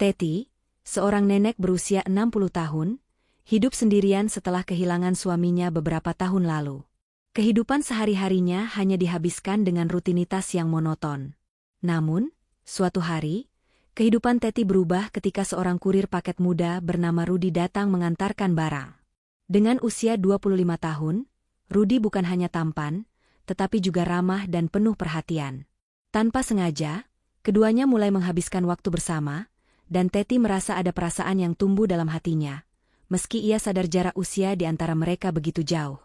Teti, seorang nenek berusia 60 tahun, hidup sendirian setelah kehilangan suaminya beberapa tahun lalu. Kehidupan sehari-harinya hanya dihabiskan dengan rutinitas yang monoton. Namun, suatu hari, kehidupan Teti berubah ketika seorang kurir paket muda bernama Rudi datang mengantarkan barang. Dengan usia 25 tahun, Rudi bukan hanya tampan, tetapi juga ramah dan penuh perhatian. Tanpa sengaja, keduanya mulai menghabiskan waktu bersama, dan Teti merasa ada perasaan yang tumbuh dalam hatinya, meski ia sadar jarak usia di antara mereka begitu jauh.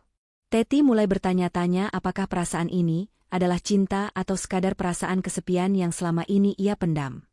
Teti mulai bertanya-tanya apakah perasaan ini adalah cinta atau sekadar perasaan kesepian yang selama ini ia pendam.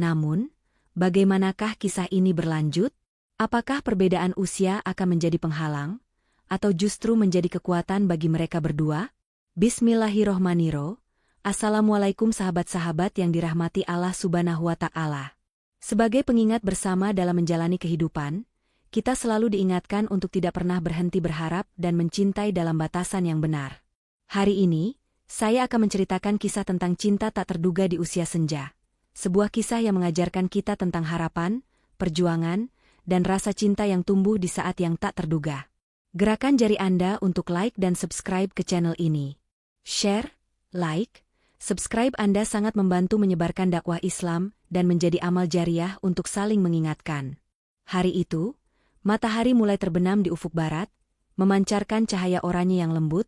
Namun, bagaimanakah kisah ini berlanjut? Apakah perbedaan usia akan menjadi penghalang, atau justru menjadi kekuatan bagi mereka berdua? Bismillahirrohmanirrohim. Assalamualaikum sahabat-sahabat yang dirahmati Allah Subhanahu wa Ta'ala. Sebagai pengingat bersama dalam menjalani kehidupan, kita selalu diingatkan untuk tidak pernah berhenti berharap dan mencintai dalam batasan yang benar. Hari ini, saya akan menceritakan kisah tentang cinta tak terduga di usia senja. Sebuah kisah yang mengajarkan kita tentang harapan, perjuangan, dan rasa cinta yang tumbuh di saat yang tak terduga. Gerakan jari Anda untuk like dan subscribe ke channel ini. Share, like, subscribe Anda sangat membantu menyebarkan dakwah Islam dan menjadi amal jariah untuk saling mengingatkan. Hari itu, matahari mulai terbenam di ufuk barat, memancarkan cahaya oranye yang lembut,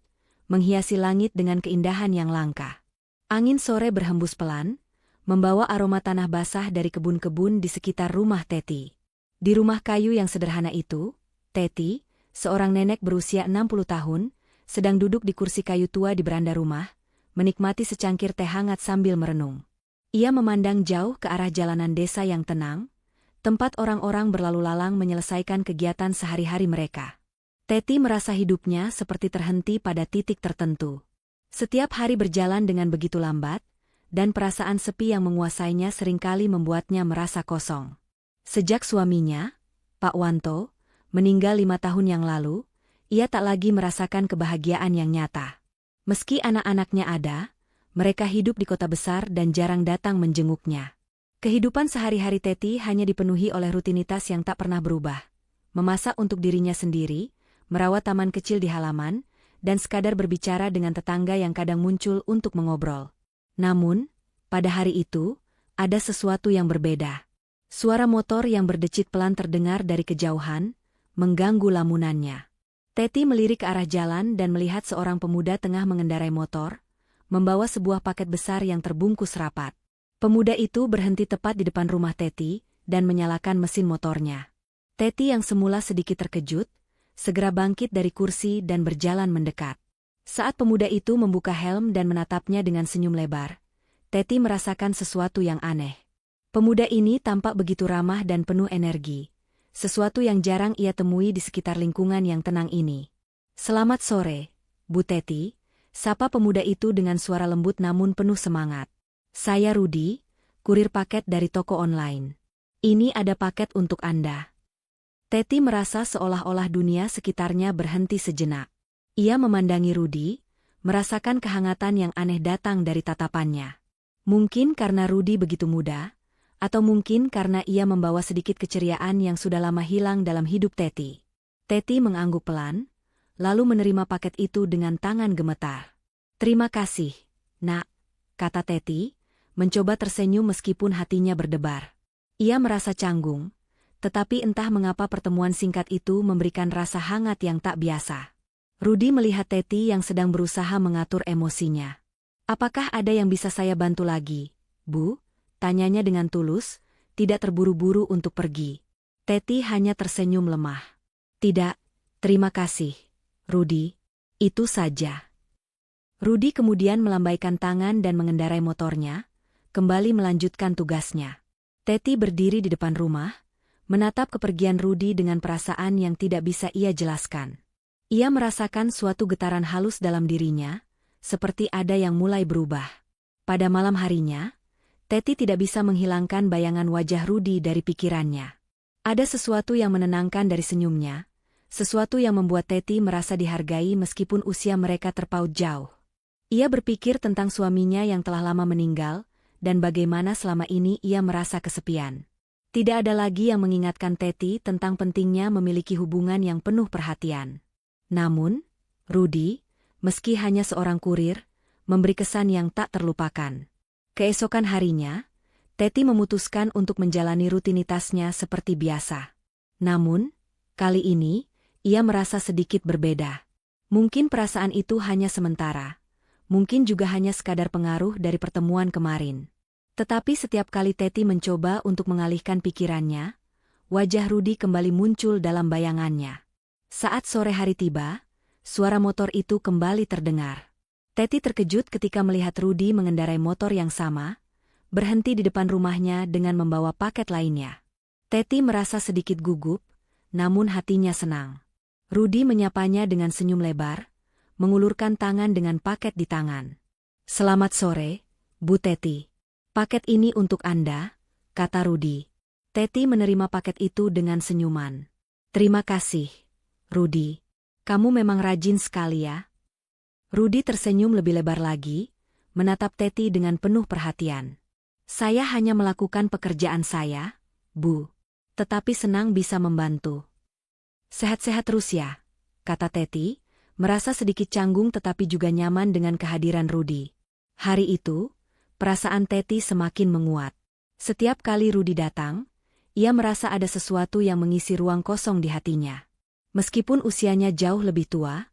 menghiasi langit dengan keindahan yang langka. Angin sore berhembus pelan, membawa aroma tanah basah dari kebun-kebun di sekitar rumah Teti. Di rumah kayu yang sederhana itu, Teti, seorang nenek berusia 60 tahun, sedang duduk di kursi kayu tua di beranda rumah, menikmati secangkir teh hangat sambil merenung. Ia memandang jauh ke arah jalanan desa yang tenang, tempat orang-orang berlalu lalang menyelesaikan kegiatan sehari-hari mereka. Teti merasa hidupnya seperti terhenti pada titik tertentu. Setiap hari berjalan dengan begitu lambat, dan perasaan sepi yang menguasainya seringkali membuatnya merasa kosong. Sejak suaminya, Pak Wanto, meninggal 5 tahun yang lalu, ia tak lagi merasakan kebahagiaan yang nyata. Meski anak-anaknya ada, mereka hidup di kota besar dan jarang datang menjenguknya. Kehidupan sehari-hari Teti hanya dipenuhi oleh rutinitas yang tak pernah berubah. Memasak untuk dirinya sendiri, merawat taman kecil di halaman, dan sekadar berbicara dengan tetangga yang kadang muncul untuk mengobrol. Namun, pada hari itu, ada sesuatu yang berbeda. Suara motor yang berdecit pelan terdengar dari kejauhan, mengganggu lamunannya. Teti melirik ke arah jalan dan melihat seorang pemuda tengah mengendarai motor, membawa sebuah paket besar yang terbungkus rapat. Pemuda itu berhenti tepat di depan rumah Teti dan menyalakan mesin motornya. Teti yang semula sedikit terkejut, segera bangkit dari kursi dan berjalan mendekat. Saat pemuda itu membuka helm dan menatapnya dengan senyum lebar, Teti merasakan sesuatu yang aneh. Pemuda ini tampak begitu ramah dan penuh energi, sesuatu yang jarang ia temui di sekitar lingkungan yang tenang ini. "Selamat sore, Bu Teti," sapa pemuda itu dengan suara lembut namun penuh semangat. "Saya Rudi, kurir paket dari toko online. Ini ada paket untuk Anda." Teti merasa seolah-olah dunia sekitarnya berhenti sejenak. Ia memandangi Rudi, merasakan kehangatan yang aneh datang dari tatapannya. Mungkin karena Rudi begitu muda, atau mungkin karena ia membawa sedikit keceriaan yang sudah lama hilang dalam hidup Teti. Teti mengangguk pelan, lalu menerima paket itu dengan tangan gemetar. "Terima kasih, Nak," kata Teti, mencoba tersenyum meskipun hatinya berdebar. Ia merasa canggung, tetapi entah mengapa pertemuan singkat itu memberikan rasa hangat yang tak biasa. Rudi melihat Teti yang sedang berusaha mengatur emosinya. "Apakah ada yang bisa saya bantu lagi, Bu?" tanyanya dengan tulus, tidak terburu-buru untuk pergi. Teti hanya tersenyum lemah. "Tidak, terima kasih, Rudi. Itu saja." Rudi kemudian melambaikan tangan dan mengendarai motornya, kembali melanjutkan tugasnya. Teti berdiri di depan rumah, menatap kepergian Rudi dengan perasaan yang tidak bisa ia jelaskan. Ia merasakan suatu getaran halus dalam dirinya, seperti ada yang mulai berubah. Pada malam harinya, Teti tidak bisa menghilangkan bayangan wajah Rudi dari pikirannya. Ada sesuatu yang menenangkan dari senyumnya, sesuatu yang membuat Teti merasa dihargai meskipun usia mereka terpaut jauh. Ia berpikir tentang suaminya yang telah lama meninggal, dan bagaimana selama ini ia merasa kesepian. Tidak ada lagi yang mengingatkan Teti tentang pentingnya memiliki hubungan yang penuh perhatian. Namun, Rudy, meski hanya seorang kurir, memberi kesan yang tak terlupakan. Keesokan harinya, Teti memutuskan untuk menjalani rutinitasnya seperti biasa. Namun, kali ini, ia merasa sedikit berbeda. Mungkin perasaan itu hanya sementara. Mungkin juga hanya sekadar pengaruh dari pertemuan kemarin. Tetapi setiap kali Teti mencoba untuk mengalihkan pikirannya, wajah Rudy kembali muncul dalam bayangannya. Saat sore hari tiba, suara motor itu kembali terdengar. Teti terkejut ketika melihat Rudy mengendarai motor yang sama, berhenti di depan rumahnya dengan membawa paket lainnya. Teti merasa sedikit gugup, namun hatinya senang. Rudy menyapanya dengan senyum lebar, mengulurkan tangan dengan paket di tangan. "Selamat sore, Bu Teti. Paket ini untuk Anda," kata Rudy. Teti menerima paket itu dengan senyuman. "Terima kasih, Rudy. Kamu memang rajin sekali ya." Rudy tersenyum lebih lebar lagi, menatap Teti dengan penuh perhatian. "Saya hanya melakukan pekerjaan saya, Bu. Tetapi senang bisa membantu." "Sehat-sehat terus ya," kata Teti, merasa sedikit canggung tetapi juga nyaman dengan kehadiran Rudy. Hari itu, perasaan Teti semakin menguat. Setiap kali Rudy datang, ia merasa ada sesuatu yang mengisi ruang kosong di hatinya. Meskipun usianya jauh lebih tua,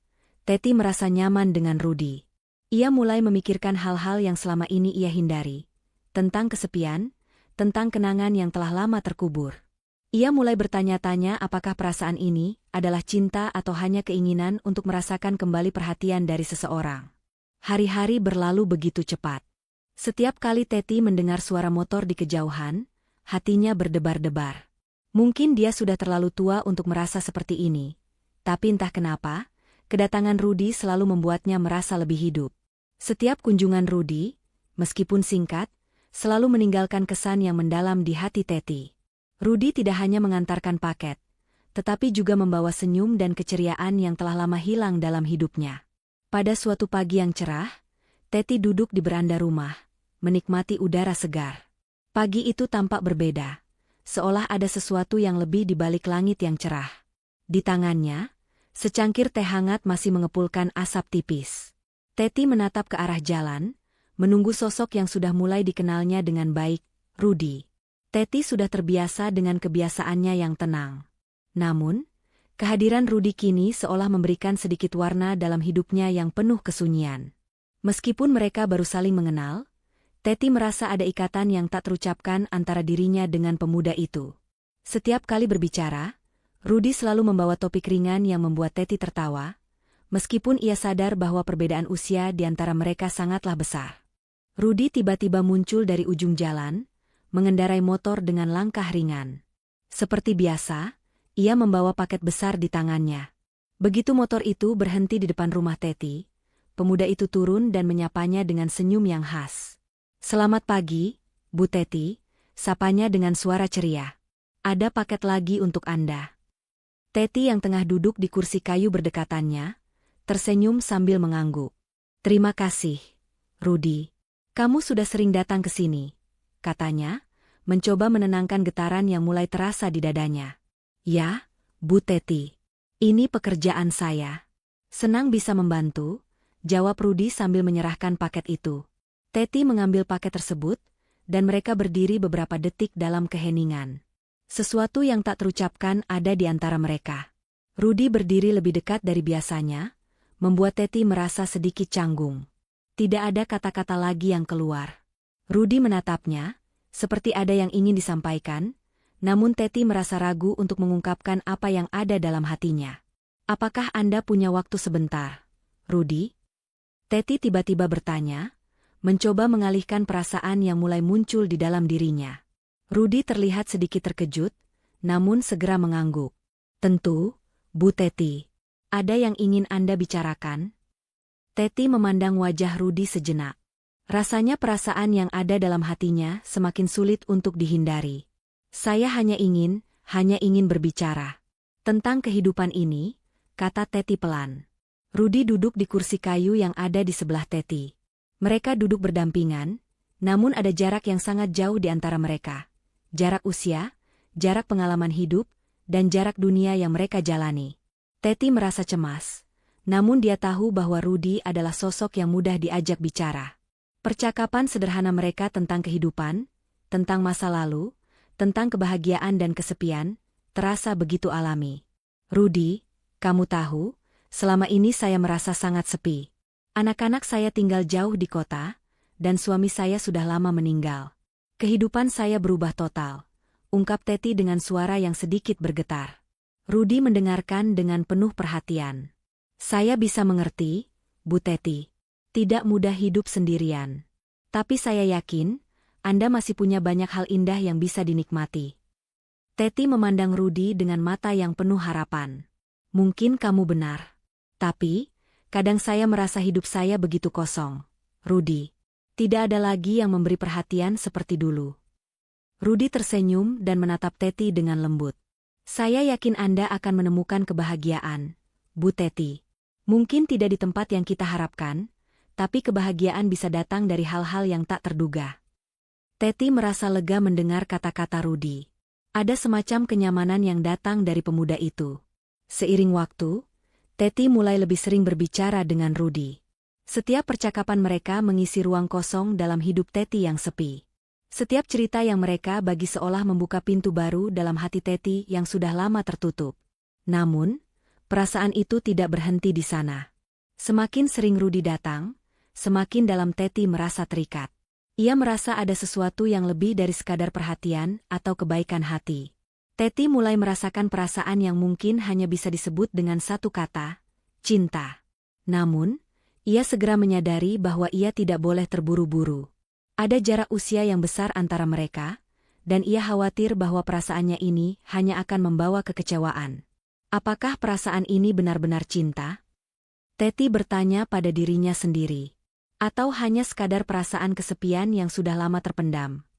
Teti merasa nyaman dengan Rudy. Ia mulai memikirkan hal-hal yang selama ini ia hindari. Tentang kesepian, tentang kenangan yang telah lama terkubur. Ia mulai bertanya-tanya apakah perasaan ini adalah cinta atau hanya keinginan untuk merasakan kembali perhatian dari seseorang. Hari-hari berlalu begitu cepat. Setiap kali Teti mendengar suara motor di kejauhan, hatinya berdebar-debar. Mungkin dia sudah terlalu tua untuk merasa seperti ini. Tapi entah kenapa, kedatangan Rudy selalu membuatnya merasa lebih hidup. Setiap kunjungan Rudy, meskipun singkat, selalu meninggalkan kesan yang mendalam di hati Teti. Rudy tidak hanya mengantarkan paket, tetapi juga membawa senyum dan keceriaan yang telah lama hilang dalam hidupnya. Pada suatu pagi yang cerah, Teti duduk di beranda rumah, menikmati udara segar. Pagi itu tampak berbeda, seolah ada sesuatu yang lebih di balik langit yang cerah. Di tangannya, secangkir teh hangat masih mengepulkan asap tipis. Teti menatap ke arah jalan, menunggu sosok yang sudah mulai dikenalnya dengan baik, Rudy. Teti sudah terbiasa dengan kebiasaannya yang tenang. Namun, kehadiran Rudy kini seolah memberikan sedikit warna dalam hidupnya yang penuh kesunyian. Meskipun mereka baru saling mengenal, Teti merasa ada ikatan yang tak terucapkan antara dirinya dengan pemuda itu. Setiap kali berbicara, Rudy selalu membawa topik ringan yang membuat Teti tertawa, meskipun ia sadar bahwa perbedaan usia di antara mereka sangatlah besar. Rudy tiba-tiba muncul dari ujung jalan, mengendarai motor dengan langkah ringan. Seperti biasa, ia membawa paket besar di tangannya. Begitu motor itu berhenti di depan rumah Teti, pemuda itu turun dan menyapanya dengan senyum yang khas. "Selamat pagi, Bu Teti," sapanya dengan suara ceria. "Ada paket lagi untuk Anda." Teti yang tengah duduk di kursi kayu berdekatannya, tersenyum sambil mengangguk. "Terima kasih, Rudy. Kamu sudah sering datang ke sini," katanya, mencoba menenangkan getaran yang mulai terasa di dadanya. "Ya, Bu Teti. Ini pekerjaan saya." "Senang bisa membantu," jawab Rudy sambil menyerahkan paket itu. Teti mengambil paket tersebut, dan mereka berdiri beberapa detik dalam keheningan. Sesuatu yang tak terucapkan ada di antara mereka. Rudy berdiri lebih dekat dari biasanya, membuat Teti merasa sedikit canggung. Tidak ada kata-kata lagi yang keluar. Rudy menatapnya, seperti ada yang ingin disampaikan, namun Teti merasa ragu untuk mengungkapkan apa yang ada dalam hatinya. "Apakah Anda punya waktu sebentar, Rudy?" Teti tiba-tiba bertanya, mencoba mengalihkan perasaan yang mulai muncul di dalam dirinya. Rudy terlihat sedikit terkejut, namun segera mengangguk. "Tentu, Bu Teti. Ada yang ingin Anda bicarakan?" Teti memandang wajah Rudy sejenak. Rasanya perasaan yang ada dalam hatinya semakin sulit untuk dihindari. "Saya hanya ingin berbicara tentang kehidupan ini," kata Teti pelan. Rudy duduk di kursi kayu yang ada di sebelah Teti. Mereka duduk berdampingan, namun ada jarak yang sangat jauh di antara mereka. Jarak usia, jarak pengalaman hidup, dan jarak dunia yang mereka jalani. Teti merasa cemas. Namun dia tahu bahwa Rudy adalah sosok yang mudah diajak bicara. Percakapan sederhana mereka tentang kehidupan, tentang masa lalu, tentang kebahagiaan dan kesepian, terasa begitu alami. Rudy, kamu tahu, selama ini saya merasa sangat sepi. Anak-anak saya tinggal jauh di kota, dan suami saya sudah lama meninggal. Kehidupan saya berubah total, ungkap Teti dengan suara yang sedikit bergetar. Rudy mendengarkan dengan penuh perhatian. Saya bisa mengerti, Bu Teti. Tidak mudah hidup sendirian. Tapi saya yakin, Anda masih punya banyak hal indah yang bisa dinikmati. Teti memandang Rudy dengan mata yang penuh harapan. Mungkin kamu benar. Tapi, kadang saya merasa hidup saya begitu kosong. Rudy. Tidak ada lagi yang memberi perhatian seperti dulu. Rudy tersenyum dan menatap Teti dengan lembut. Saya yakin Anda akan menemukan kebahagiaan, Bu Teti. Mungkin tidak di tempat yang kita harapkan, tapi kebahagiaan bisa datang dari hal-hal yang tak terduga. Teti merasa lega mendengar kata-kata Rudy. Ada semacam kenyamanan yang datang dari pemuda itu. Seiring waktu, Teti mulai lebih sering berbicara dengan Rudy. Setiap percakapan mereka mengisi ruang kosong dalam hidup Teti yang sepi. Setiap cerita yang mereka bagi seolah membuka pintu baru dalam hati Teti yang sudah lama tertutup. Namun, perasaan itu tidak berhenti di sana. Semakin sering Rudy datang, semakin dalam Teti merasa terikat. Ia merasa ada sesuatu yang lebih dari sekadar perhatian atau kebaikan hati. Teti mulai merasakan perasaan yang mungkin hanya bisa disebut dengan satu kata, cinta. Namun, ia segera menyadari bahwa ia tidak boleh terburu-buru. Ada jarak usia yang besar antara mereka, dan ia khawatir bahwa perasaannya ini hanya akan membawa kekecewaan. Apakah perasaan ini benar-benar cinta? Teti bertanya pada dirinya sendiri. Atau hanya sekadar perasaan kesepian yang sudah lama terpendam?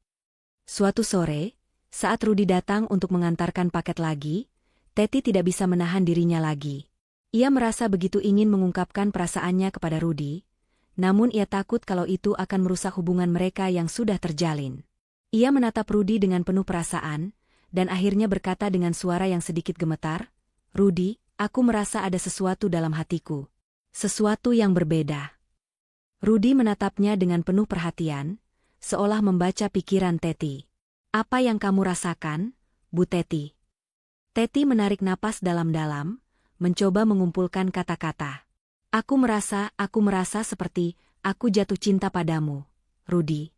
Suatu sore, saat Rudy datang untuk mengantarkan paket lagi, Teti tidak bisa menahan dirinya lagi. Ia merasa begitu ingin mengungkapkan perasaannya kepada Rudy, namun ia takut kalau itu akan merusak hubungan mereka yang sudah terjalin. Ia menatap Rudy dengan penuh perasaan, dan akhirnya berkata dengan suara yang sedikit gemetar, Rudy, aku merasa ada sesuatu dalam hatiku. Sesuatu yang berbeda. Rudy menatapnya dengan penuh perhatian, seolah membaca pikiran Teti. Apa yang kamu rasakan, Bu Teti? Teti menarik napas dalam-dalam, mencoba mengumpulkan kata-kata. Aku merasa seperti, aku jatuh cinta padamu, Rudy.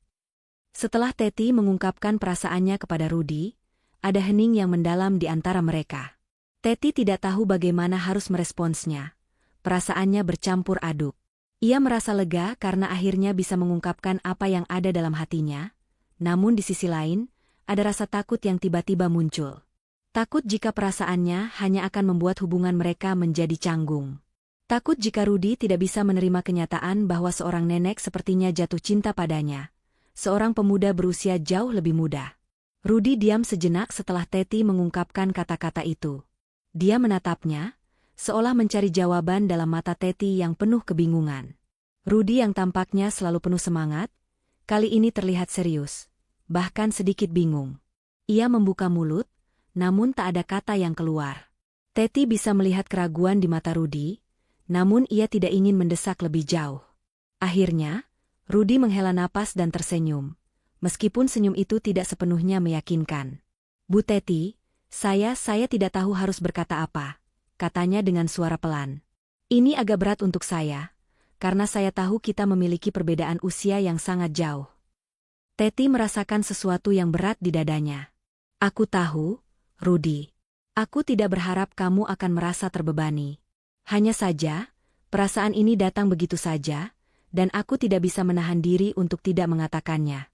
Setelah Teti mengungkapkan perasaannya kepada Rudy, ada hening yang mendalam di antara mereka. Teti tidak tahu bagaimana harus meresponsnya. Perasaannya bercampur aduk. Ia merasa lega karena akhirnya bisa mengungkapkan apa yang ada dalam hatinya, namun di sisi lain, ada rasa takut yang tiba-tiba muncul. Takut jika perasaannya hanya akan membuat hubungan mereka menjadi canggung. Takut jika Rudy tidak bisa menerima kenyataan bahwa seorang nenek sepertinya jatuh cinta padanya. Seorang pemuda berusia jauh lebih muda. Rudy diam sejenak setelah Teti mengungkapkan kata-kata itu. Dia menatapnya, seolah mencari jawaban dalam mata Teti yang penuh kebingungan. Rudy yang tampaknya selalu penuh semangat, kali ini terlihat serius, bahkan sedikit bingung. Ia membuka mulut, namun tak ada kata yang keluar. Teti bisa melihat keraguan di mata Rudy, namun ia tidak ingin mendesak lebih jauh. Akhirnya, Rudy menghela napas dan tersenyum, meskipun senyum itu tidak sepenuhnya meyakinkan. Bu Teti, saya tidak tahu harus berkata apa, katanya dengan suara pelan. Ini agak berat untuk saya, karena saya tahu kita memiliki perbedaan usia yang sangat jauh. Teti merasakan sesuatu yang berat di dadanya. Aku tahu, Rudy. Aku tidak berharap kamu akan merasa terbebani. Hanya saja, perasaan ini datang begitu saja, dan aku tidak bisa menahan diri untuk tidak mengatakannya.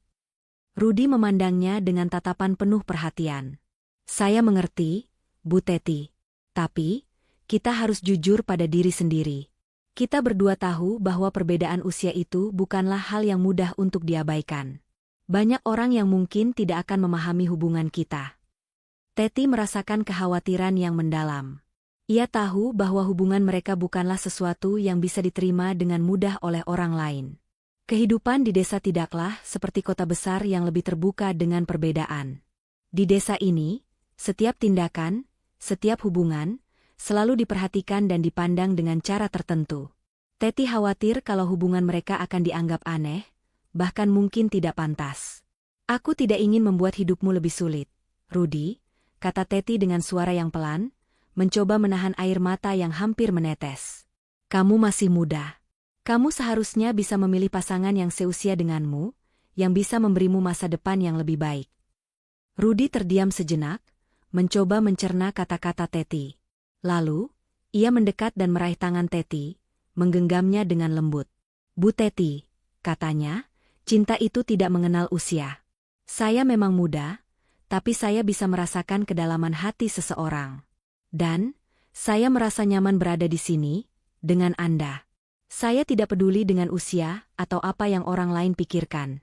Rudy memandangnya dengan tatapan penuh perhatian. Saya mengerti, Bu Teti. Tapi, kita harus jujur pada diri sendiri. Kita berdua tahu bahwa perbedaan usia itu bukanlah hal yang mudah untuk diabaikan. Banyak orang yang mungkin tidak akan memahami hubungan kita. Teti merasakan kekhawatiran yang mendalam. Ia tahu bahwa hubungan mereka bukanlah sesuatu yang bisa diterima dengan mudah oleh orang lain. Kehidupan di desa tidaklah seperti kota besar yang lebih terbuka dengan perbedaan. Di desa ini, Setiap tindakan, setiap hubungan, selalu diperhatikan dan dipandang dengan cara tertentu. Teti khawatir kalau hubungan mereka akan dianggap aneh, bahkan mungkin tidak pantas. Aku tidak ingin membuat hidupmu lebih sulit, Rudy, kata Teti dengan suara yang pelan, mencoba menahan air mata yang hampir menetes. Kamu masih muda. Kamu seharusnya bisa memilih pasangan yang seusia denganmu, yang bisa memberimu masa depan yang lebih baik. Rudy terdiam sejenak, mencoba mencerna kata-kata Teti. Lalu, ia mendekat dan meraih tangan Teti, menggenggamnya dengan lembut. Bu Teti, katanya, cinta itu tidak mengenal usia. Saya memang muda, tapi saya bisa merasakan kedalaman hati seseorang. Dan, saya merasa nyaman berada di sini, dengan Anda. Saya tidak peduli dengan usia atau apa yang orang lain pikirkan.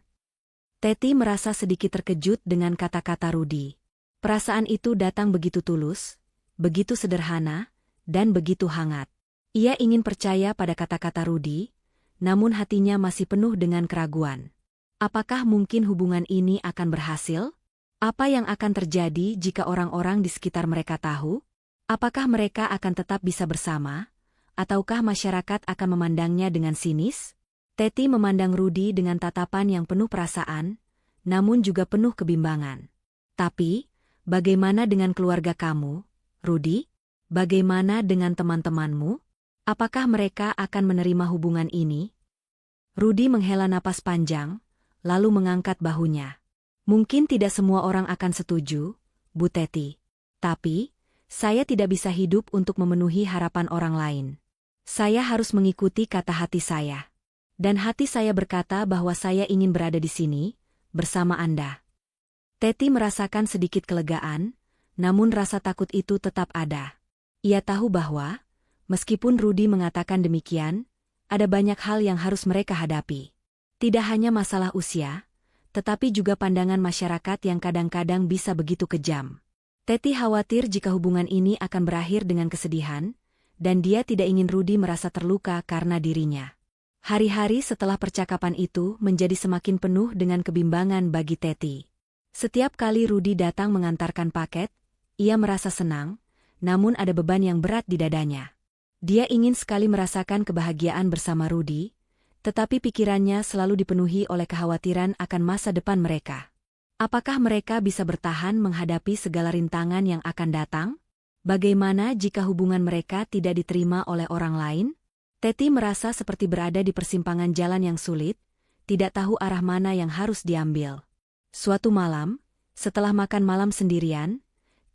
Teti merasa sedikit terkejut dengan kata-kata Rudy. Perasaan itu datang begitu tulus, begitu sederhana, dan begitu hangat. Ia ingin percaya pada kata-kata Rudy, namun hatinya masih penuh dengan keraguan. Apakah mungkin hubungan ini akan berhasil? Apa yang akan terjadi jika orang-orang di sekitar mereka tahu? Apakah mereka akan tetap bisa bersama? Ataukah masyarakat akan memandangnya dengan sinis? Teti memandang Rudy dengan tatapan yang penuh perasaan, namun juga penuh kebimbangan. Tapi, bagaimana dengan keluarga kamu, Rudy? Bagaimana dengan teman-temanmu? Apakah mereka akan menerima hubungan ini? Rudy menghela napas panjang, lalu mengangkat bahunya. Mungkin tidak semua orang akan setuju, Bu Teti. Tapi, saya tidak bisa hidup untuk memenuhi harapan orang lain. Saya harus mengikuti kata hati saya. Dan hati saya berkata bahwa saya ingin berada di sini, bersama Anda. Teti merasakan sedikit kelegaan, namun rasa takut itu tetap ada. Ia tahu bahwa, meskipun Rudy mengatakan demikian, ada banyak hal yang harus mereka hadapi. Tidak hanya masalah usia, tetapi juga pandangan masyarakat yang kadang-kadang bisa begitu kejam. Teti khawatir jika hubungan ini akan berakhir dengan kesedihan, dan dia tidak ingin Rudy merasa terluka karena dirinya. Hari-hari setelah percakapan itu menjadi semakin penuh dengan kebimbangan bagi Teti. Setiap kali Rudy datang mengantarkan paket, ia merasa senang, namun ada beban yang berat di dadanya. Dia ingin sekali merasakan kebahagiaan bersama Rudy, tetapi pikirannya selalu dipenuhi oleh kekhawatiran akan masa depan mereka. Apakah mereka bisa bertahan menghadapi segala rintangan yang akan datang? Bagaimana jika hubungan mereka tidak diterima oleh orang lain? Teti merasa seperti berada di persimpangan jalan yang sulit, tidak tahu arah mana yang harus diambil. Suatu malam, setelah makan malam sendirian,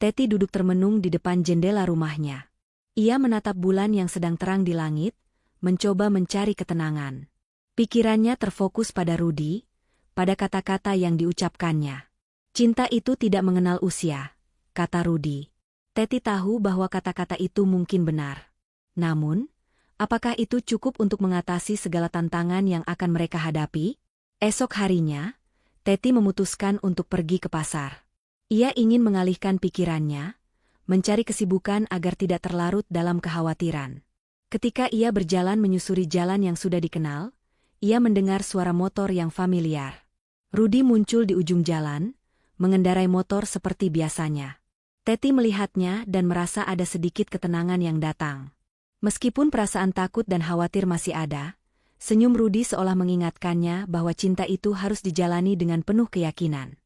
Teti duduk termenung di depan jendela rumahnya. Ia menatap bulan yang sedang terang di langit, mencoba mencari ketenangan. Pikirannya terfokus pada Rudy, pada kata-kata yang diucapkannya. Cinta itu tidak mengenal usia, kata Rudy. Teti tahu bahwa kata-kata itu mungkin benar. Namun, apakah itu cukup untuk mengatasi segala tantangan yang akan mereka hadapi? Esok harinya, Teti memutuskan untuk pergi ke pasar. Ia ingin mengalihkan pikirannya, mencari kesibukan agar tidak terlarut dalam kekhawatiran. Ketika ia berjalan menyusuri jalan yang sudah dikenal, ia mendengar suara motor yang familiar. Rudy muncul di ujung jalan, mengendarai motor seperti biasanya. Teti melihatnya dan merasa ada sedikit ketenangan yang datang. Meskipun perasaan takut dan khawatir masih ada, senyum Rudy seolah mengingatkannya bahwa cinta itu harus dijalani dengan penuh keyakinan.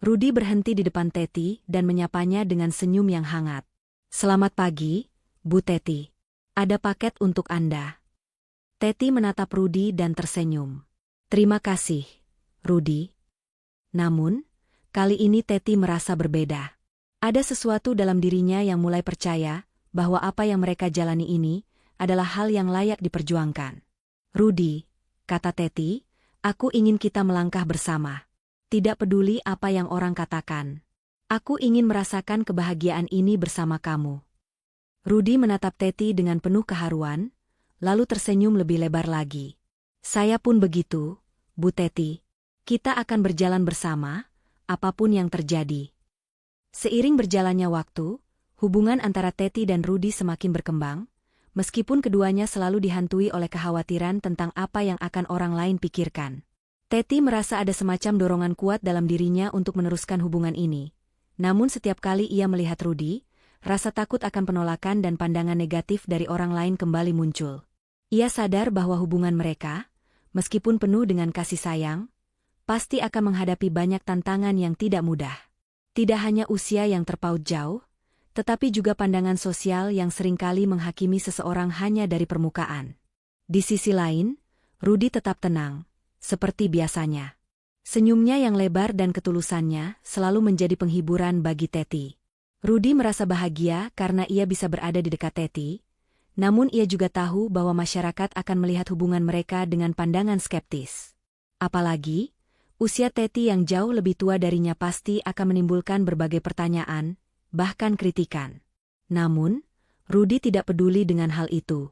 Rudy berhenti di depan Teti dan menyapanya dengan senyum yang hangat. "Selamat pagi, Bu Teti. Ada paket untuk Anda." Teti menatap Rudy dan tersenyum. "Terima kasih, Rudy." Namun, kali ini Teti merasa berbeda. Ada sesuatu dalam dirinya yang mulai percaya bahwa apa yang mereka jalani ini adalah hal yang layak diperjuangkan. "Rudy," kata Teti, "aku ingin kita melangkah bersama. Tidak peduli apa yang orang katakan. Aku ingin merasakan kebahagiaan ini bersama kamu." Rudy menatap Teti dengan penuh keharuan, lalu tersenyum lebih lebar lagi. "Saya pun begitu, Bu Teti. Kita akan berjalan bersama, apapun yang terjadi." Seiring berjalannya waktu, hubungan antara Teti dan Rudy semakin berkembang, meskipun keduanya selalu dihantui oleh kekhawatiran tentang apa yang akan orang lain pikirkan. Teti merasa ada semacam dorongan kuat dalam dirinya untuk meneruskan hubungan ini, Namun setiap kali ia melihat Rudy, rasa takut akan penolakan dan pandangan negatif dari orang lain kembali muncul. Ia sadar bahwa hubungan mereka, meskipun penuh dengan kasih sayang, pasti akan menghadapi banyak tantangan yang tidak mudah. Tidak hanya usia yang terpaut jauh, tetapi juga pandangan sosial yang seringkali menghakimi seseorang hanya dari permukaan. Di sisi lain, Rudy tetap tenang, seperti biasanya. Senyumnya yang lebar dan ketulusannya selalu menjadi penghiburan bagi Teti. Rudy merasa bahagia karena ia bisa berada di dekat Teti, namun ia juga tahu bahwa masyarakat akan melihat hubungan mereka dengan pandangan skeptis. Apalagi, usia Teti yang jauh lebih tua darinya pasti akan menimbulkan berbagai pertanyaan, bahkan kritikan. Namun, Rudy tidak peduli dengan hal itu.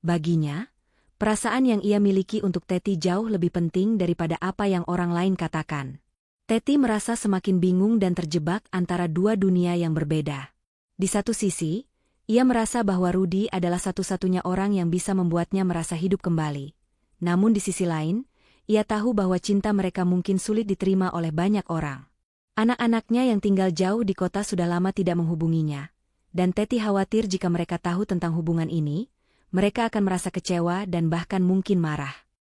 Baginya, perasaan yang ia miliki untuk Teti jauh lebih penting daripada apa yang orang lain katakan. Teti merasa semakin bingung dan terjebak antara dua dunia yang berbeda. Di satu sisi, ia merasa bahwa Rudy adalah satu-satunya orang yang bisa membuatnya merasa hidup kembali. Namun di sisi lain, ia tahu bahwa cinta mereka mungkin sulit diterima oleh banyak orang. Anak-anaknya yang tinggal jauh di kota sudah lama tidak menghubunginya, dan Teti khawatir jika mereka tahu tentang hubungan ini, mereka akan merasa kecewa dan bahkan mungkin marah.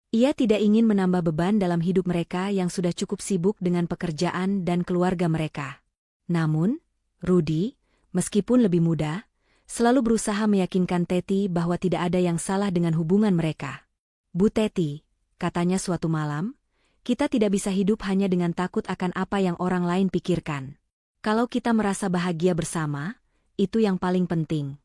Ia tidak ingin menambah beban dalam hidup mereka yang sudah cukup sibuk dengan pekerjaan dan keluarga mereka. Namun, Rudy, meskipun lebih muda, selalu berusaha meyakinkan Teti bahwa tidak ada yang salah dengan hubungan mereka. "Bu Teti," katanya suatu malam, "kita tidak bisa hidup hanya dengan takut akan apa yang orang lain pikirkan. Kalau kita merasa bahagia bersama, itu yang paling penting."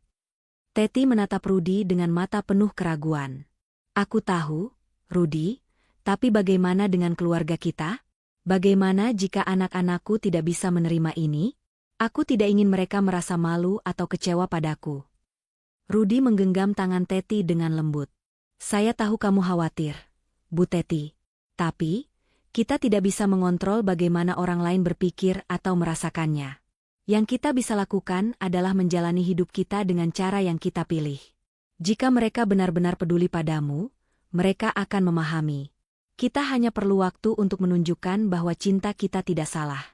Teti menatap Rudy dengan mata penuh keraguan. "Aku tahu, Rudy, tapi bagaimana dengan keluarga kita? Bagaimana jika anak-anakku tidak bisa menerima ini? Aku tidak ingin mereka merasa malu atau kecewa padaku." Rudy menggenggam tangan Teti dengan lembut. "Saya tahu kamu khawatir, Bu Teti. Tapi, kita tidak bisa mengontrol bagaimana orang lain berpikir atau merasakannya. Yang kita bisa lakukan adalah menjalani hidup kita dengan cara yang kita pilih. Jika mereka benar-benar peduli padamu, mereka akan memahami. Kita hanya perlu waktu untuk menunjukkan bahwa cinta kita tidak salah."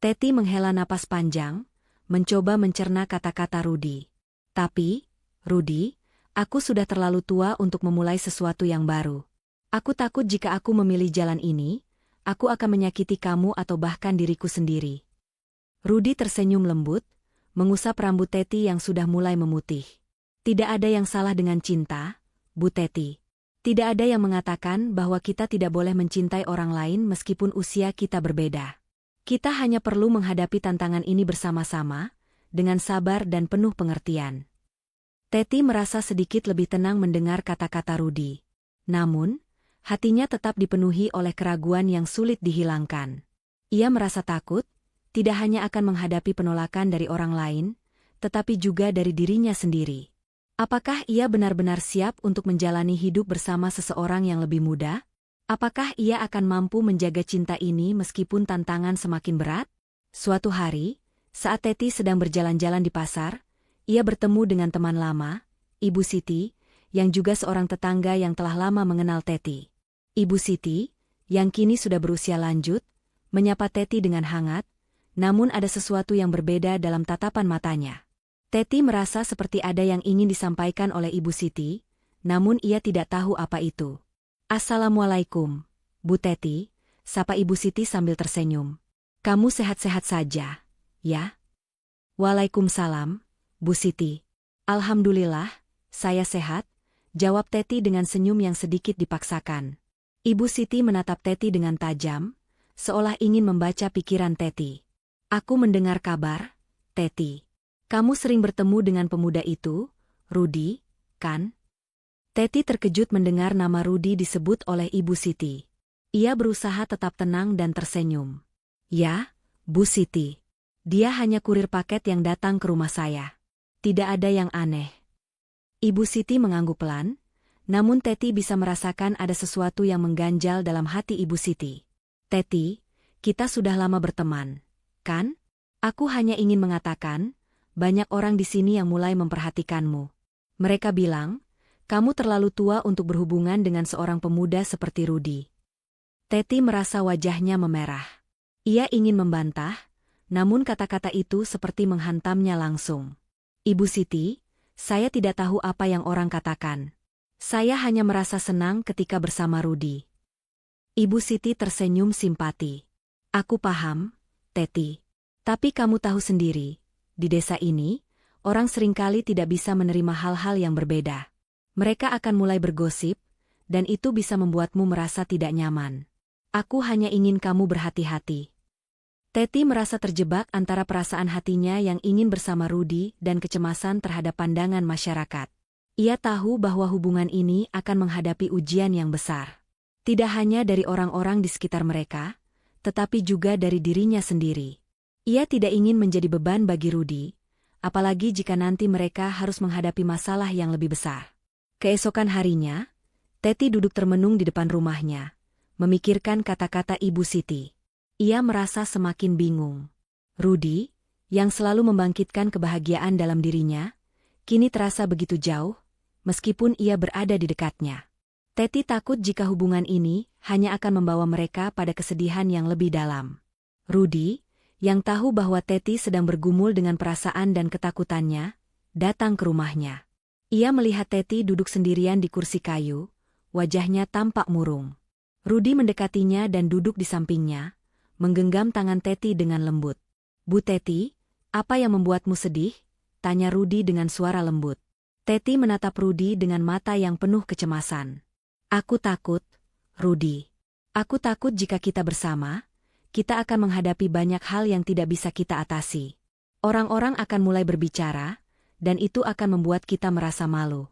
Teti menghela napas panjang, mencoba mencerna kata-kata Rudy. "Tapi, Rudy, aku sudah terlalu tua untuk memulai sesuatu yang baru. Aku takut jika aku memilih jalan ini, aku akan menyakiti kamu atau bahkan diriku sendiri." Rudy tersenyum lembut, mengusap rambut Teti yang sudah mulai memutih. "Tidak ada yang salah dengan cinta, Bu Teti. Tidak ada yang mengatakan bahwa kita tidak boleh mencintai orang lain meskipun usia kita berbeda. Kita hanya perlu menghadapi tantangan ini bersama-sama, dengan sabar dan penuh pengertian." Teti merasa sedikit lebih tenang mendengar kata-kata Rudy. Namun, hatinya tetap dipenuhi oleh keraguan yang sulit dihilangkan. Ia merasa takut, tidak hanya akan menghadapi penolakan dari orang lain, tetapi juga dari dirinya sendiri. Apakah ia benar-benar siap untuk menjalani hidup bersama seseorang yang lebih muda? Apakah ia akan mampu menjaga cinta ini meskipun tantangan semakin berat? Suatu hari, saat Teti sedang berjalan-jalan di pasar, ia bertemu dengan teman lama, Ibu Siti, yang juga seorang tetangga yang telah lama mengenal Teti. Ibu Siti, yang kini sudah berusia lanjut, menyapa Teti dengan hangat, namun ada sesuatu yang berbeda dalam tatapan matanya. Teti merasa seperti ada yang ingin disampaikan oleh Ibu Siti, namun ia tidak tahu apa itu. "Assalamualaikum, Bu Teti," sapa Ibu Siti sambil tersenyum. "Kamu sehat-sehat saja, ya?" "Waalaikumsalam, Bu Siti. Alhamdulillah, saya sehat," jawab Teti dengan senyum yang sedikit dipaksakan. Ibu Siti menatap Teti dengan tajam, seolah ingin membaca pikiran Teti. "Aku mendengar kabar, Teti. Kamu sering bertemu dengan pemuda itu, Rudy, kan?" Teti terkejut mendengar nama Rudy disebut oleh Ibu Siti. Ia berusaha tetap tenang dan tersenyum. "Ya, Bu Siti. Dia hanya kurir paket yang datang ke rumah saya. Tidak ada yang aneh." Ibu Siti mengangguk pelan, namun Teti bisa merasakan ada sesuatu yang mengganjal dalam hati Ibu Siti. "Teti, kita sudah lama berteman, kan? Aku hanya ingin mengatakan, banyak orang di sini yang mulai memperhatikanmu. Mereka bilang, kamu terlalu tua untuk berhubungan dengan seorang pemuda seperti Rudy." Teti merasa wajahnya memerah. Ia ingin membantah, namun kata-kata itu seperti menghantamnya langsung. Ibu Siti, saya tidak tahu apa yang orang katakan. Saya hanya merasa senang ketika bersama Rudi. Ibu Siti tersenyum simpati. Aku paham, Teti. Tapi kamu tahu sendiri, di desa ini, orang seringkali tidak bisa menerima hal-hal yang berbeda. Mereka akan mulai bergosip, dan itu bisa membuatmu merasa tidak nyaman. Aku hanya ingin kamu berhati-hati. Teti merasa terjebak antara perasaan hatinya yang ingin bersama Rudi dan kecemasan terhadap pandangan masyarakat. Ia tahu bahwa hubungan ini akan menghadapi ujian yang besar. Tidak hanya dari orang-orang di sekitar mereka, tetapi juga dari dirinya sendiri. Ia tidak ingin menjadi beban bagi Rudi, apalagi jika nanti mereka harus menghadapi masalah yang lebih besar. Keesokan harinya, Teti duduk termenung di depan rumahnya, memikirkan kata-kata Ibu Siti. Ia merasa semakin bingung. Rudi, yang selalu membangkitkan kebahagiaan dalam dirinya, kini terasa begitu jauh, meskipun ia berada di dekatnya. Teti takut jika hubungan ini hanya akan membawa mereka pada kesedihan yang lebih dalam. Rudi, yang tahu bahwa Teti sedang bergumul dengan perasaan dan ketakutannya, datang ke rumahnya. Ia melihat Teti duduk sendirian di kursi kayu, wajahnya tampak murung. Rudi mendekatinya dan duduk di sampingnya, menggenggam tangan Teti dengan lembut. Bu Teti, apa yang membuatmu sedih? Tanya Rudi dengan suara lembut. Teti menatap Rudi dengan mata yang penuh kecemasan. Aku takut, Rudi. Aku takut jika kita bersama, kita akan menghadapi banyak hal yang tidak bisa kita atasi. Orang-orang akan mulai berbicara, dan itu akan membuat kita merasa malu.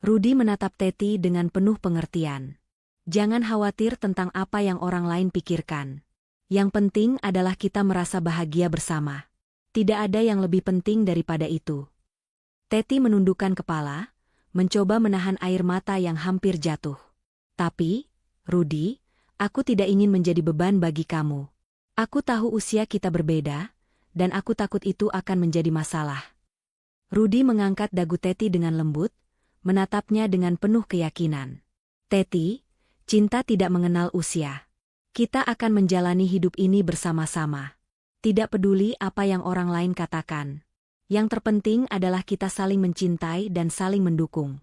Rudi menatap Teti dengan penuh pengertian. Jangan khawatir tentang apa yang orang lain pikirkan. Yang penting adalah kita merasa bahagia bersama. Tidak ada yang lebih penting daripada itu. Teti menundukkan kepala, mencoba menahan air mata yang hampir jatuh. Tapi, Rudi, aku tidak ingin menjadi beban bagi kamu. Aku tahu usia kita berbeda, dan aku takut itu akan menjadi masalah. Rudi mengangkat dagu Teti dengan lembut, menatapnya dengan penuh keyakinan. Teti, cinta tidak mengenal usia. Kita akan menjalani hidup ini bersama-sama. Tidak peduli apa yang orang lain katakan. Yang terpenting adalah kita saling mencintai dan saling mendukung.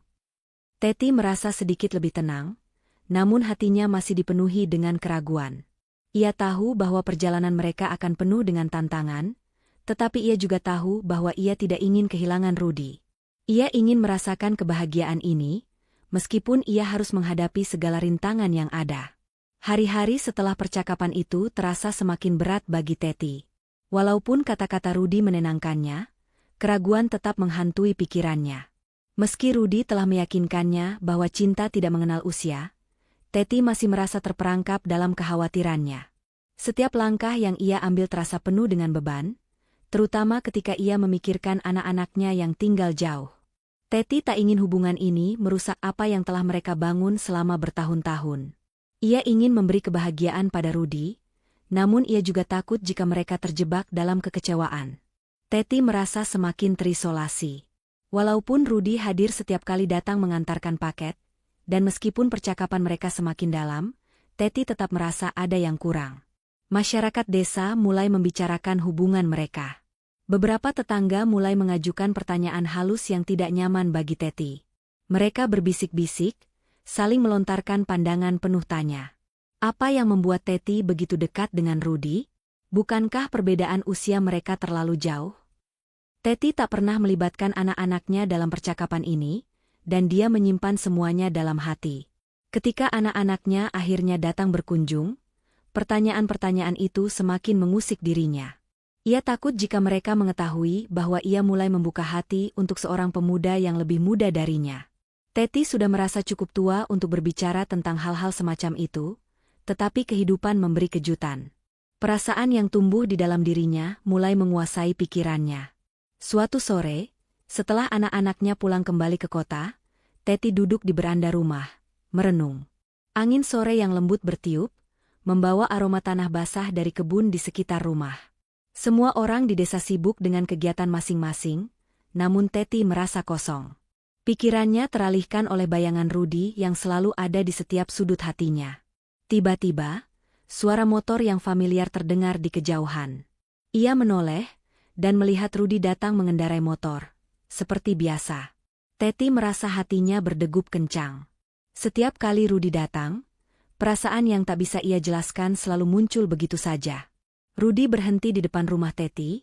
Teti merasa sedikit lebih tenang, namun hatinya masih dipenuhi dengan keraguan. Ia tahu bahwa perjalanan mereka akan penuh dengan tantangan, tetapi ia juga tahu bahwa ia tidak ingin kehilangan Rudi. Ia ingin merasakan kebahagiaan ini, meskipun ia harus menghadapi segala rintangan yang ada. Hari-hari setelah percakapan itu terasa semakin berat bagi Teti. Walaupun kata-kata Rudi menenangkannya, keraguan tetap menghantui pikirannya. Meski Rudi telah meyakinkannya bahwa cinta tidak mengenal usia, Teti masih merasa terperangkap dalam kekhawatirannya. Setiap langkah yang ia ambil terasa penuh dengan beban, terutama ketika ia memikirkan anak-anaknya yang tinggal jauh. Teti tak ingin hubungan ini merusak apa yang telah mereka bangun selama bertahun-tahun. Ia ingin memberi kebahagiaan pada Rudi, namun ia juga takut jika mereka terjebak dalam kekecewaan. Teti merasa semakin terisolasi. Walaupun Rudi hadir setiap kali datang mengantarkan paket, dan meskipun percakapan mereka semakin dalam, Teti tetap merasa ada yang kurang. Masyarakat desa mulai membicarakan hubungan mereka. Beberapa tetangga mulai mengajukan pertanyaan halus yang tidak nyaman bagi Teti. Mereka berbisik-bisik, saling melontarkan pandangan penuh tanya. Apa yang membuat Teti begitu dekat dengan Rudi? Bukankah perbedaan usia mereka terlalu jauh? Teti tak pernah melibatkan anak-anaknya dalam percakapan ini, dan dia menyimpan semuanya dalam hati. Ketika anak-anaknya akhirnya datang berkunjung, pertanyaan-pertanyaan itu semakin mengusik dirinya. Ia takut jika mereka mengetahui bahwa ia mulai membuka hati untuk seorang pemuda yang lebih muda darinya. Teti sudah merasa cukup tua untuk berbicara tentang hal-hal semacam itu, tetapi kehidupan memberi kejutan. Perasaan yang tumbuh di dalam dirinya mulai menguasai pikirannya. Suatu sore, setelah anak-anaknya pulang kembali ke kota, Teti duduk di beranda rumah, merenung. Angin sore yang lembut bertiup, membawa aroma tanah basah dari kebun di sekitar rumah. Semua orang di desa sibuk dengan kegiatan masing-masing, namun Teti merasa kosong. Pikirannya teralihkan oleh bayangan Rudi yang selalu ada di setiap sudut hatinya. Tiba-tiba, suara motor yang familiar terdengar di kejauhan. Ia menoleh, dan melihat Rudi datang mengendarai motor. Seperti biasa. Teti merasa hatinya berdegup kencang. Setiap kali Rudi datang, perasaan yang tak bisa ia jelaskan selalu muncul begitu saja. Rudi berhenti di depan rumah Teti,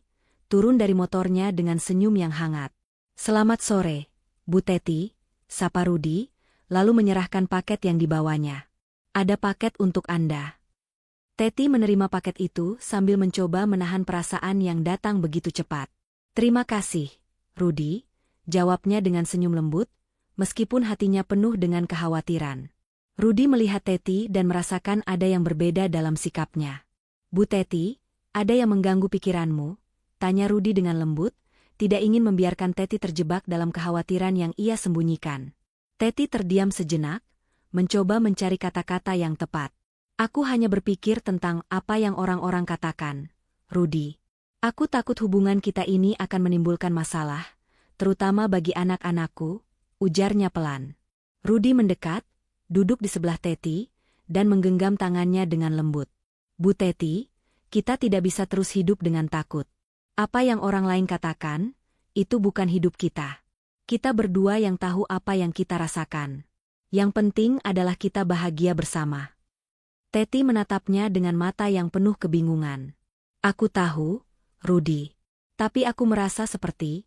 turun dari motornya dengan senyum yang hangat. "Selamat sore, Bu Teti," sapa Rudi, lalu menyerahkan paket yang dibawanya. "Ada paket untuk Anda." Teti menerima paket itu sambil mencoba menahan perasaan yang datang begitu cepat. "Terima kasih, Rudi," jawabnya dengan senyum lembut, meskipun hatinya penuh dengan kekhawatiran. Rudi melihat Teti dan merasakan ada yang berbeda dalam sikapnya. "Bu Teti, ada yang mengganggu pikiranmu?" tanya Rudi dengan lembut, tidak ingin membiarkan Teti terjebak dalam kekhawatiran yang ia sembunyikan. Teti terdiam sejenak, mencoba mencari kata-kata yang tepat. "Aku hanya berpikir tentang apa yang orang-orang katakan, Rudi. Aku takut hubungan kita ini akan menimbulkan masalah, terutama bagi anak-anakku," ujarnya pelan. Rudi mendekat, duduk di sebelah Teti, dan menggenggam tangannya dengan lembut. "Bu Teti, kita tidak bisa terus hidup dengan takut. Apa yang orang lain katakan, itu bukan hidup kita. Kita berdua yang tahu apa yang kita rasakan. Yang penting adalah kita bahagia bersama." Teti menatapnya dengan mata yang penuh kebingungan. "Aku tahu, Rudi. Tapi aku merasa seperti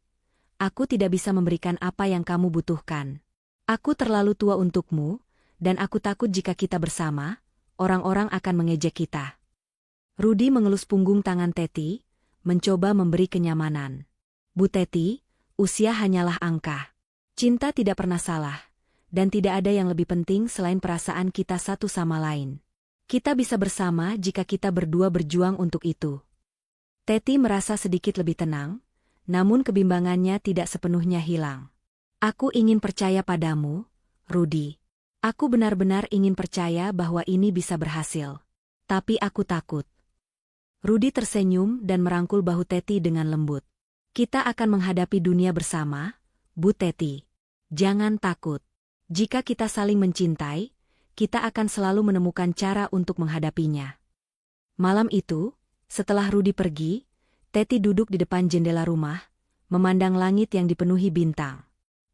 aku tidak bisa memberikan apa yang kamu butuhkan. Aku terlalu tua untukmu, dan aku takut jika kita bersama, orang-orang akan mengejek kita." Rudi mengelus punggung tangan Teti, mencoba memberi kenyamanan. "Bu Teti, usia hanyalah angka. Cinta tidak pernah salah, dan tidak ada yang lebih penting selain perasaan kita satu sama lain. Kita bisa bersama jika kita berdua berjuang untuk itu." Teti merasa sedikit lebih tenang, namun kebimbangannya tidak sepenuhnya hilang. "Aku ingin percaya padamu, Rudi. Aku benar-benar ingin percaya bahwa ini bisa berhasil. Tapi aku takut." Rudi tersenyum dan merangkul bahu Teti dengan lembut. "Kita akan menghadapi dunia bersama, Bu Teti. Jangan takut. Jika kita saling mencintai, kita akan selalu menemukan cara untuk menghadapinya." Malam itu, setelah Rudi pergi, Teti duduk di depan jendela rumah, memandang langit yang dipenuhi bintang.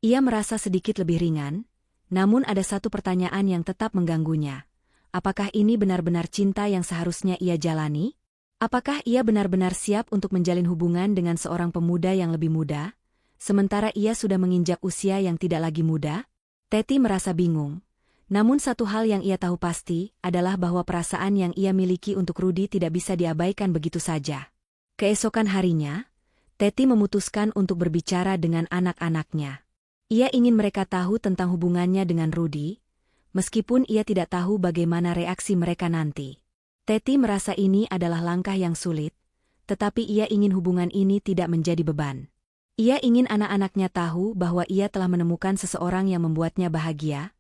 Ia merasa sedikit lebih ringan, namun ada satu pertanyaan yang tetap mengganggunya. Apakah ini benar-benar cinta yang seharusnya ia jalani? Apakah ia benar-benar siap untuk menjalin hubungan dengan seorang pemuda yang lebih muda, sementara ia sudah menginjak usia yang tidak lagi muda? Teti merasa bingung. Namun satu hal yang ia tahu pasti adalah bahwa perasaan yang ia miliki untuk Rudi tidak bisa diabaikan begitu saja. Keesokan harinya, Teti memutuskan untuk berbicara dengan anak-anaknya. Ia ingin mereka tahu tentang hubungannya dengan Rudi, meskipun ia tidak tahu bagaimana reaksi mereka nanti. Teti merasa ini adalah langkah yang sulit, tetapi ia ingin hubungan ini tidak menjadi beban. Ia ingin anak-anaknya tahu bahwa ia telah menemukan seseorang yang membuatnya bahagia,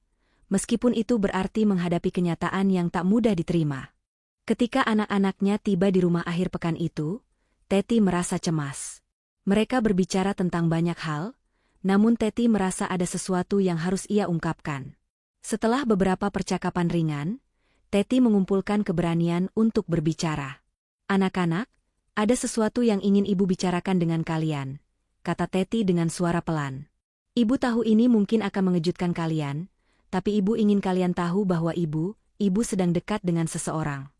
meskipun itu berarti menghadapi kenyataan yang tak mudah diterima. Ketika anak-anaknya tiba di rumah akhir pekan itu, Teti merasa cemas. Mereka berbicara tentang banyak hal, namun Teti merasa ada sesuatu yang harus ia ungkapkan. Setelah beberapa percakapan ringan, Teti mengumpulkan keberanian untuk berbicara. "Anak-anak, ada sesuatu yang ingin ibu bicarakan dengan kalian," kata Teti dengan suara pelan. "Ibu tahu ini mungkin akan mengejutkan kalian, tapi ibu ingin kalian tahu bahwa ibu sedang dekat dengan seseorang."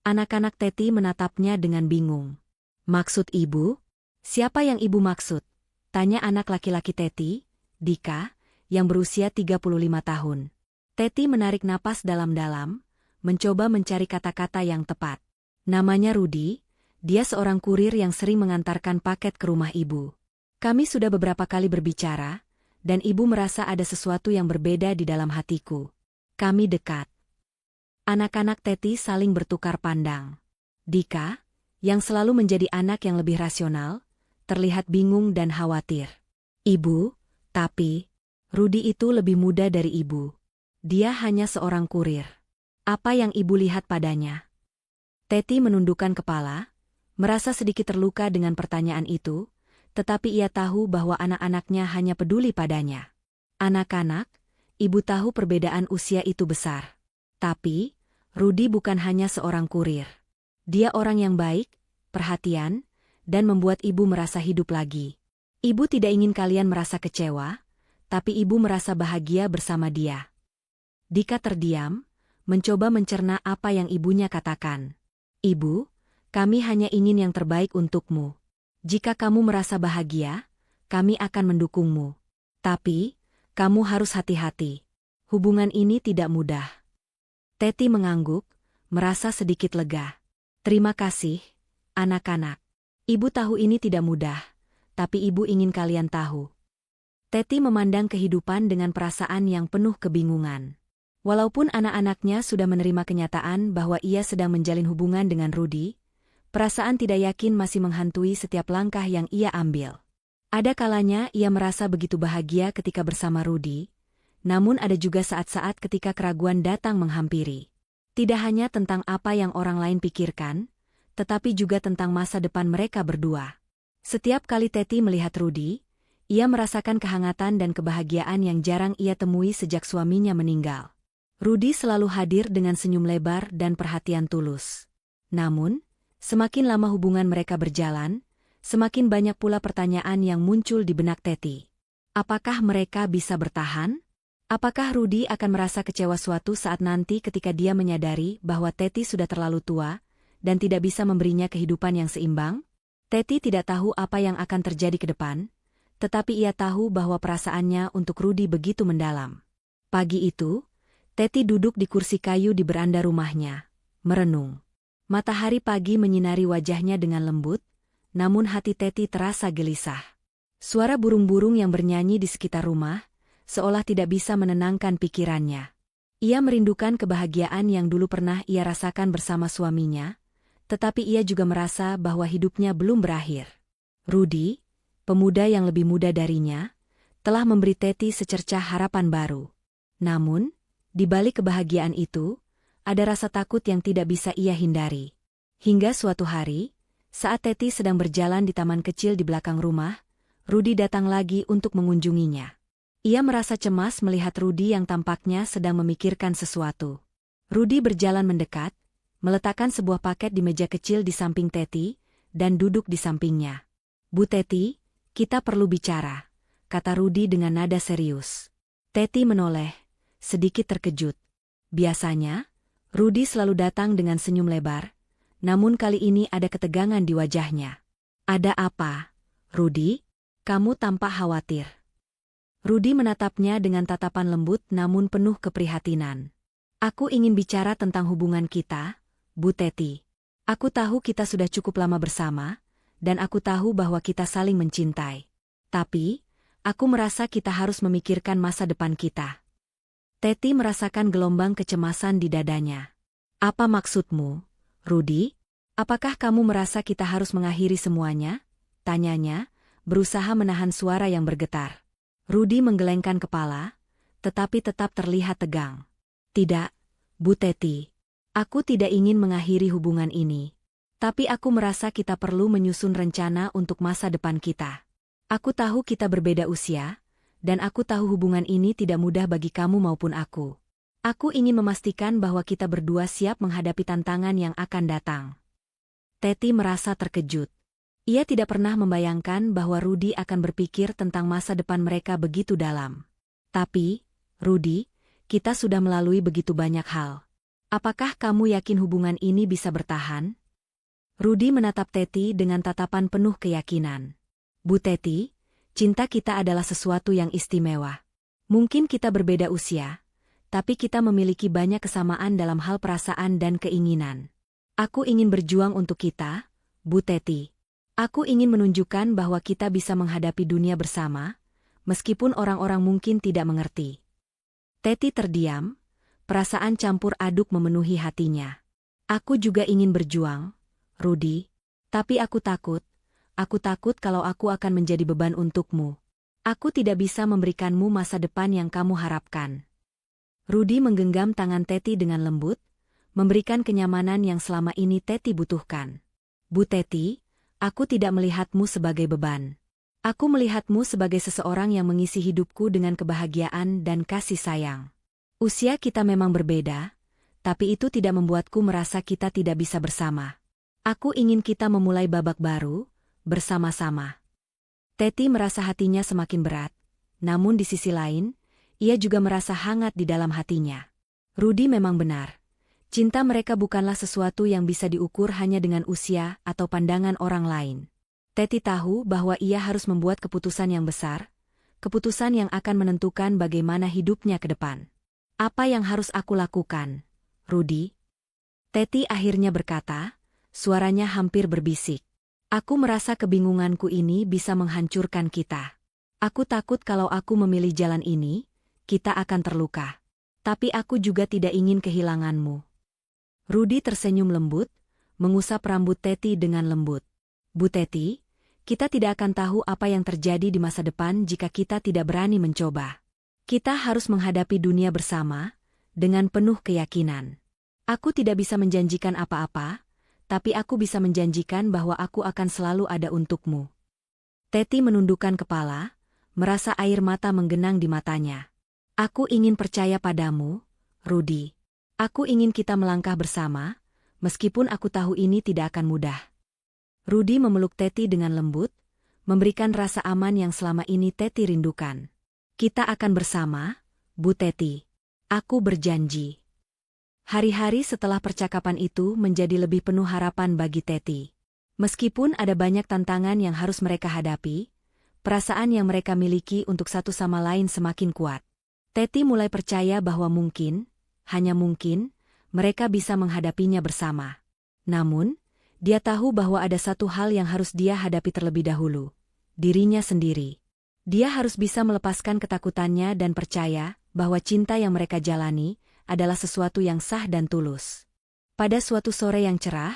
Anak-anak Teti menatapnya dengan bingung. "Maksud ibu? Siapa yang ibu maksud?" tanya anak laki-laki Teti, Dika, yang berusia 35 tahun. Teti menarik napas dalam-dalam, mencoba mencari kata-kata yang tepat. "Namanya Rudi, dia seorang kurir yang sering mengantarkan paket ke rumah ibu. Kami sudah beberapa kali berbicara, dan ibu merasa ada sesuatu yang berbeda di dalam hatiku. Kami dekat." Anak-anak Teti saling bertukar pandang. Dika, yang selalu menjadi anak yang lebih rasional, terlihat bingung dan khawatir. "Ibu, tapi Rudi itu lebih muda dari ibu. Dia hanya seorang kurir. Apa yang ibu lihat padanya?" Teti menundukkan kepala, merasa sedikit terluka dengan pertanyaan itu, tetapi ia tahu bahwa anak-anaknya hanya peduli padanya. "Anak-anak, ibu tahu perbedaan usia itu besar. Tapi, Rudi bukan hanya seorang kurir. Dia orang yang baik, perhatian, dan membuat ibu merasa hidup lagi. Ibu tidak ingin kalian merasa kecewa, tapi ibu merasa bahagia bersama dia. Dika terdiam, mencoba mencerna apa yang ibunya katakan. Ibu, kami hanya ingin yang terbaik untukmu. Jika kamu merasa bahagia, kami akan mendukungmu. Tapi, kamu harus hati-hati. Hubungan ini tidak mudah. Teti mengangguk, merasa sedikit lega. Terima kasih, anak-anak. Ibu tahu ini tidak mudah, tapi ibu ingin kalian tahu. Teti memandang kehidupan dengan perasaan yang penuh kebingungan. Walaupun anak-anaknya sudah menerima kenyataan bahwa ia sedang menjalin hubungan dengan Rudy, perasaan tidak yakin masih menghantui setiap langkah yang ia ambil. Ada kalanya ia merasa begitu bahagia ketika bersama Rudy, namun ada juga saat-saat ketika keraguan datang menghampiri. Tidak hanya tentang apa yang orang lain pikirkan, tetapi juga tentang masa depan mereka berdua. Setiap kali Teti melihat Rudy, ia merasakan kehangatan dan kebahagiaan yang jarang ia temui sejak suaminya meninggal. Rudy selalu hadir dengan senyum lebar dan perhatian tulus. Namun, semakin lama hubungan mereka berjalan, semakin banyak pula pertanyaan yang muncul di benak Teti. Apakah mereka bisa bertahan? Apakah Rudy akan merasa kecewa suatu saat nanti ketika dia menyadari bahwa Teti sudah terlalu tua dan tidak bisa memberinya kehidupan yang seimbang? Teti tidak tahu apa yang akan terjadi ke depan, tetapi ia tahu bahwa perasaannya untuk Rudy begitu mendalam. Pagi itu, Teti duduk di kursi kayu di beranda rumahnya, merenung. Matahari pagi menyinari wajahnya dengan lembut, namun hati Teti terasa gelisah. Suara burung-burung yang bernyanyi di sekitar rumah, seolah tidak bisa menenangkan pikirannya. Ia merindukan kebahagiaan yang dulu pernah ia rasakan bersama suaminya, tetapi ia juga merasa bahwa hidupnya belum berakhir. Rudy, pemuda yang lebih muda darinya, telah memberi Teti secercah harapan baru. Namun, di balik kebahagiaan itu, ada rasa takut yang tidak bisa ia hindari. Hingga suatu hari, saat Teti sedang berjalan di taman kecil di belakang rumah, Rudy datang lagi untuk mengunjunginya. Ia merasa cemas melihat Rudy yang tampaknya sedang memikirkan sesuatu. Rudy berjalan mendekat, meletakkan sebuah paket di meja kecil di samping Teti, dan duduk di sampingnya. Bu Teti, kita perlu bicara, kata Rudy dengan nada serius. Teti menoleh, sedikit terkejut. Biasanya, Rudy selalu datang dengan senyum lebar, namun kali ini ada ketegangan di wajahnya. Ada apa, Rudy? Kamu tampak khawatir. Rudy menatapnya dengan tatapan lembut namun penuh keprihatinan. Aku ingin bicara tentang hubungan kita, Bu Teti. Aku tahu kita sudah cukup lama bersama, dan aku tahu bahwa kita saling mencintai. Tapi, aku merasa kita harus memikirkan masa depan kita. Teti merasakan gelombang kecemasan di dadanya. Apa maksudmu, Rudy? Apakah kamu merasa kita harus mengakhiri semuanya? Tanyanya, berusaha menahan suara yang bergetar. Rudy menggelengkan kepala, tetapi tetap terlihat tegang. Tidak, Bu Teti. Aku tidak ingin mengakhiri hubungan ini. Tapi aku merasa kita perlu menyusun rencana untuk masa depan kita. Aku tahu kita berbeda usia, dan aku tahu hubungan ini tidak mudah bagi kamu maupun aku. Aku ingin memastikan bahwa kita berdua siap menghadapi tantangan yang akan datang. Teti merasa terkejut. Ia tidak pernah membayangkan bahwa Rudy akan berpikir tentang masa depan mereka begitu dalam. Tapi, Rudy, kita sudah melalui begitu banyak hal. Apakah kamu yakin hubungan ini bisa bertahan? Rudy menatap Teti dengan tatapan penuh keyakinan. Bu Teti, cinta kita adalah sesuatu yang istimewa. Mungkin kita berbeda usia, tapi kita memiliki banyak kesamaan dalam hal perasaan dan keinginan. Aku ingin berjuang untuk kita, Bu Teti. Aku ingin menunjukkan bahwa kita bisa menghadapi dunia bersama, meskipun orang-orang mungkin tidak mengerti. Teti terdiam, perasaan campur aduk memenuhi hatinya. Aku juga ingin berjuang, Rudy, tapi aku takut kalau aku akan menjadi beban untukmu. Aku tidak bisa memberikanmu masa depan yang kamu harapkan. Rudy menggenggam tangan Teti dengan lembut, memberikan kenyamanan yang selama ini Teti butuhkan. Bu Teti, aku tidak melihatmu sebagai beban. Aku melihatmu sebagai seseorang yang mengisi hidupku dengan kebahagiaan dan kasih sayang. Usia kita memang berbeda, tapi itu tidak membuatku merasa kita tidak bisa bersama. Aku ingin kita memulai babak baru, bersama-sama. Teti merasa hatinya semakin berat, namun di sisi lain, ia juga merasa hangat di dalam hatinya. Rudy memang benar. Cinta mereka bukanlah sesuatu yang bisa diukur hanya dengan usia atau pandangan orang lain. Teti tahu bahwa ia harus membuat keputusan yang besar, keputusan yang akan menentukan bagaimana hidupnya ke depan. Apa yang harus aku lakukan, Rudy? Teti akhirnya berkata, suaranya hampir berbisik. Aku merasa kebingunganku ini bisa menghancurkan kita. Aku takut kalau aku memilih jalan ini, kita akan terluka. Tapi aku juga tidak ingin kehilanganmu. Rudy tersenyum lembut, mengusap rambut Teti dengan lembut. Bu Teti, kita tidak akan tahu apa yang terjadi di masa depan jika kita tidak berani mencoba. Kita harus menghadapi dunia bersama, dengan penuh keyakinan. Aku tidak bisa menjanjikan apa-apa, tapi aku bisa menjanjikan bahwa aku akan selalu ada untukmu. Teti menundukkan kepala, merasa air mata menggenang di matanya. Aku ingin percaya padamu, Rudy. Aku ingin kita melangkah bersama, meskipun aku tahu ini tidak akan mudah. Rudy memeluk Teti dengan lembut, memberikan rasa aman yang selama ini Teti rindukan. Kita akan bersama, Bu Teti. Aku berjanji. Hari-hari setelah percakapan itu menjadi lebih penuh harapan bagi Teti. Meskipun ada banyak tantangan yang harus mereka hadapi, perasaan yang mereka miliki untuk satu sama lain semakin kuat. Teti mulai percaya bahwa mungkin, hanya mungkin, mereka bisa menghadapinya bersama. Namun, dia tahu bahwa ada satu hal yang harus dia hadapi terlebih dahulu. Dirinya sendiri. Dia harus bisa melepaskan ketakutannya dan percaya bahwa cinta yang mereka jalani adalah sesuatu yang sah dan tulus. Pada suatu sore yang cerah,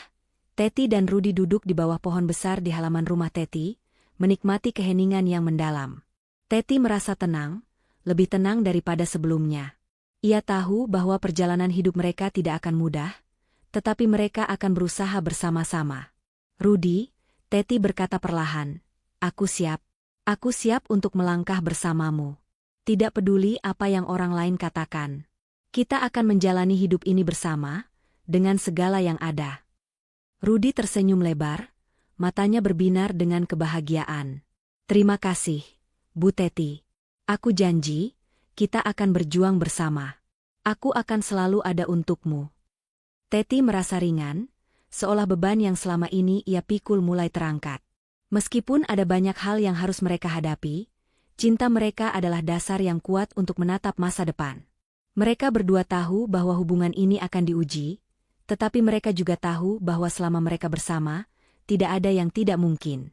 Teti dan Rudy duduk di bawah pohon besar di halaman rumah Teti, menikmati keheningan yang mendalam. Teti merasa tenang, lebih tenang daripada sebelumnya. Ia tahu bahwa perjalanan hidup mereka tidak akan mudah, tetapi mereka akan berusaha bersama-sama. Rudy, Teti berkata perlahan, aku siap untuk melangkah bersamamu. Tidak peduli apa yang orang lain katakan. Kita akan menjalani hidup ini bersama, dengan segala yang ada. Rudy tersenyum lebar, matanya berbinar dengan kebahagiaan. Terima kasih, Bu Teti. Aku janji, kita akan berjuang bersama. Aku akan selalu ada untukmu. Teti merasa ringan, seolah beban yang selama ini ia pikul mulai terangkat. Meskipun ada banyak hal yang harus mereka hadapi, cinta mereka adalah dasar yang kuat untuk menatap masa depan. Mereka berdua tahu bahwa hubungan ini akan diuji, tetapi mereka juga tahu bahwa selama mereka bersama, tidak ada yang tidak mungkin.